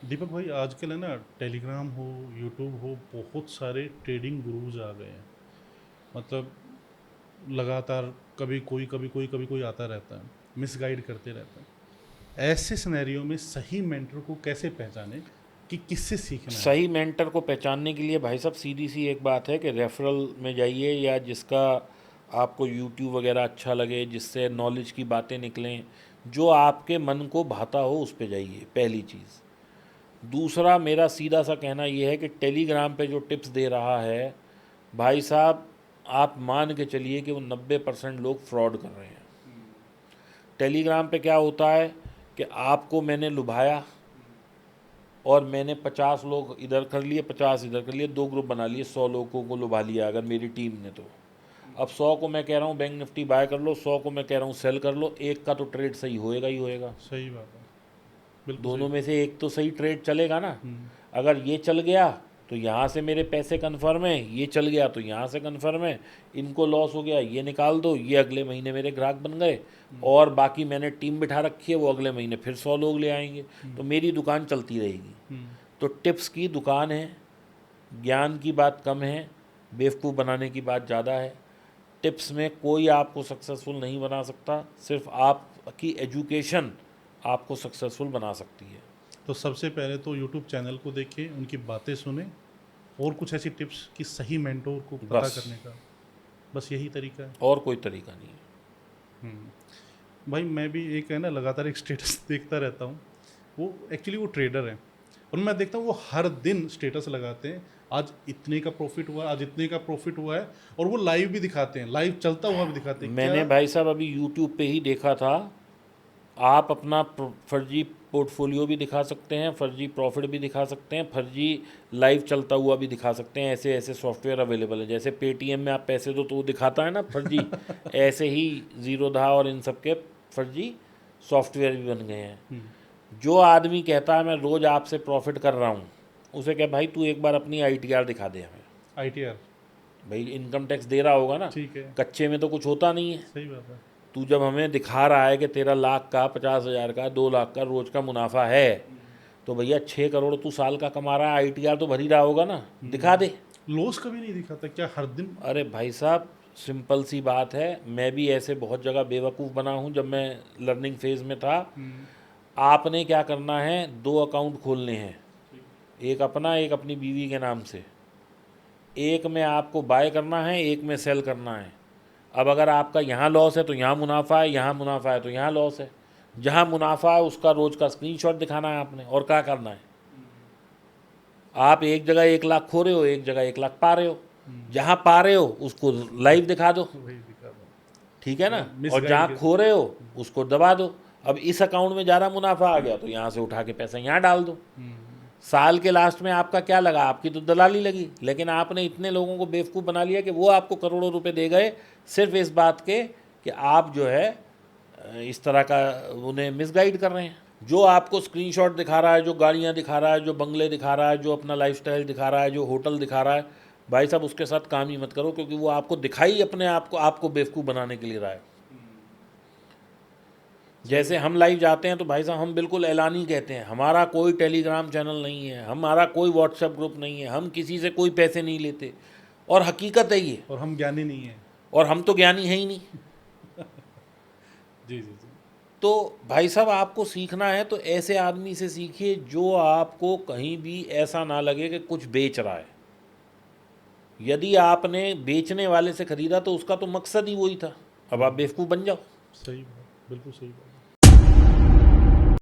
दीपक भाई आजकल है ना, टेलीग्राम हो, यूट्यूब हो, बहुत सारे ट्रेडिंग गुरुज आ गए हैं। मतलब लगातार कभी कोई आता रहता है, मिसगाइड करते रहता है। ऐसे सिनेरियो में सही मेंटर को कैसे पहचाने कि किससे सीखना है? सही मेंटर को पहचानने के लिए भाई साहब सीधी सी एक बात है कि रेफरल में जाइए, या जिसका आपको यूट्यूब वगैरह अच्छा लगे, जिससे नॉलेज की बातें निकलें, जो आपके मन को भाता हो उस पे जाइए, पहली चीज़। दूसरा, मेरा सीधा सा कहना यह है कि टेलीग्राम पे जो टिप्स दे रहा है भाई साहब, आप मान के चलिए कि वो 90% लोग फ्रॉड कर रहे हैं। टेलीग्राम पे क्या होता है कि आपको मैंने लुभाया, और मैंने 50 लोग इधर कर लिए, 50 इधर कर लिए, दो ग्रुप बना लिए, 100 लोगों को लुभा लिया अगर मेरी टीम ने। तो अब 100 को मैं कह रहा हूँ बैंक निफ्टी बाय कर लो, 100 को मैं कह रहा हूँ सेल कर लो, एक का तो ट्रेड सही होएगा ही होएगा। सही बात है। बिल्कुल सही दोनों में बात। से एक तो सही ट्रेड चलेगा ना। हम्म। अगर ये चल गया तो यहाँ से मेरे पैसे कन्फर्म है, ये चल गया तो यहाँ से कन्फर्म है, इनको लॉस हो गया ये निकाल दो, ये अगले महीने मेरे ग्राहक बन गए, और बाकी मैंने टीम बिठा रखी है, वो अगले महीने फिर 100 लोग ले आएंगे, तो मेरी दुकान चलती रहेगी। हम्म। तो टिप्स की दुकान है, ज्ञान की बात कम है, बेवकूफ़ बनाने की बात ज़्यादा है। टिप्स में कोई आपको सक्सेसफुल नहीं बना सकता, सिर्फ आपकी एजुकेशन आपको सक्सेसफुल बना सकती है। तो सबसे पहले तो यूट्यूब चैनल को देखें, उनकी बातें सुने, और कुछ ऐसी टिप्स कि सही मेंटोर को पता बस, करने का, बस यही तरीका है। और कोई तरीका नहीं है। भाई मैं भी एक है ना, लगातार एक स्टेटस देखता रहता हूँ। वो एक्चुअली वो ट्रेडर हैं, और मैं देखता हूँ वो हर दिन स्टेटस लगाते हैं, आज इतने का प्रॉफिट हुआ, आज इतने का प्रॉफिट हुआ है। और वो लाइव भी दिखाते हैं, लाइव चलता हुआ भी दिखाते हैं क्या। मैंने भाई साहब अभी यूट्यूब पे ही देखा था, आप अपना फर्जी पोर्टफोलियो भी दिखा सकते हैं, फर्जी प्रॉफिट भी दिखा सकते हैं, फर्जी लाइव चलता हुआ भी दिखा सकते हैं। ऐसे ऐसे सॉफ्टवेयर अवेलेबल है, जैसे पेटीएम में आप पैसे दो तो वो दिखाता है ना फर्जी, ऐसे ही ज़ीरोधा और इन सब के फर्जी सॉफ्टवेयर भी बन गए हैं। जो आदमी कहता है मैं रोज़ आपसे प्रॉफिट कर रहा हूँ, उसे क्या भाई तू एक बार अपनी आईटीआर दिखा दे हमें। आईटीआर। भाई इनकम टैक्स दे रहा होगा ना, ठीक है। कच्चे में तो कुछ होता नहीं है। सही बात है। तू जब हमें दिखा रहा है कि तेरा लाख का, 50,000 का, 2 लाख का रोज का मुनाफा है, तो भैया 6 करोड़ तू साल का कमा रहा है, आईटीआर तो भर ही रहा होगा ना, दिखा दे। लॉस कभी नहीं दिखाता क्या हर दिन? अरे भाई साहब, सिंपल सी बात है, मैं भी ऐसे बहुत जगह बेवकूफ़ बना हूँ जब मैं लर्निंग फेज़ में था। आपने क्या करना है, 2 अकाउंट खोलने हैं, एक अपना, एक अपनी बीवी के नाम से। एक में आपको बाय करना है, एक में सेल करना है। अब अगर आपका यहाँ लॉस है तो यहाँ मुनाफा है, यहाँ मुनाफा है तो यहाँ लॉस है। जहाँ मुनाफा है उसका रोज का स्क्रीनशॉट दिखाना है आपने, और क्या करना है। आप एक जगह 1 लाख खो रहे हो, एक जगह 1 लाख पा रहे हो, जहाँ पा रहे हो उसको लाइव दिखा दो, वही दिखा दो। ठीक है ना। मतलब और मिसगाइड जहाँ के। खो रहे हो उसको दबा दो। अब इस अकाउंट में ज़्यादा मुनाफा आ गया तो यहाँ से उठा के पैसा यहाँ डाल दो। साल के लास्ट में आपका क्या लगा, आपकी तो दलाली लगी, लेकिन आपने इतने लोगों को बेवकूफ़ बना लिया कि वो आपको करोड़ों रुपए दे गए, सिर्फ इस बात के कि आप जो है इस तरह का उन्हें मिसगाइड कर रहे हैं। जो आपको स्क्रीनशॉट दिखा रहा है, जो गाड़ियाँ दिखा रहा है, जो बंगले दिखा रहा है, जो अपना लाइफस्टाइल दिखा रहा है, जो होटल दिखा रहा है, भाई साहब उसके साथ काम ही मत करो, क्योंकि वो आपको दिखाई अपने आपको बेवकूफ़ बनाने के लिए रहा है। सही जैसे बात। हम लाइव जाते हैं तो भाई साहब हम बिल्कुल ऐलानी कहते हैं, हमारा कोई टेलीग्राम चैनल नहीं है, हमारा कोई व्हाट्सएप ग्रुप नहीं है, हम किसी से कोई पैसे नहीं लेते, और हकीकत है ये। और हम ज्ञानी नहीं है। और हम तो ज्ञानी है ही नहीं। जी जी जी। तो भाई साहब आपको सीखना है तो ऐसे आदमी से सीखिए जो आपको कहीं भी ऐसा ना लगे कि कुछ बेच रहा है। यदि आपने बेचने वाले से ख़रीदा तो उसका तो मकसद ही वही था, अब आप बेवकूफ़ बन जाओ। सही बात, बिल्कुल सही बात।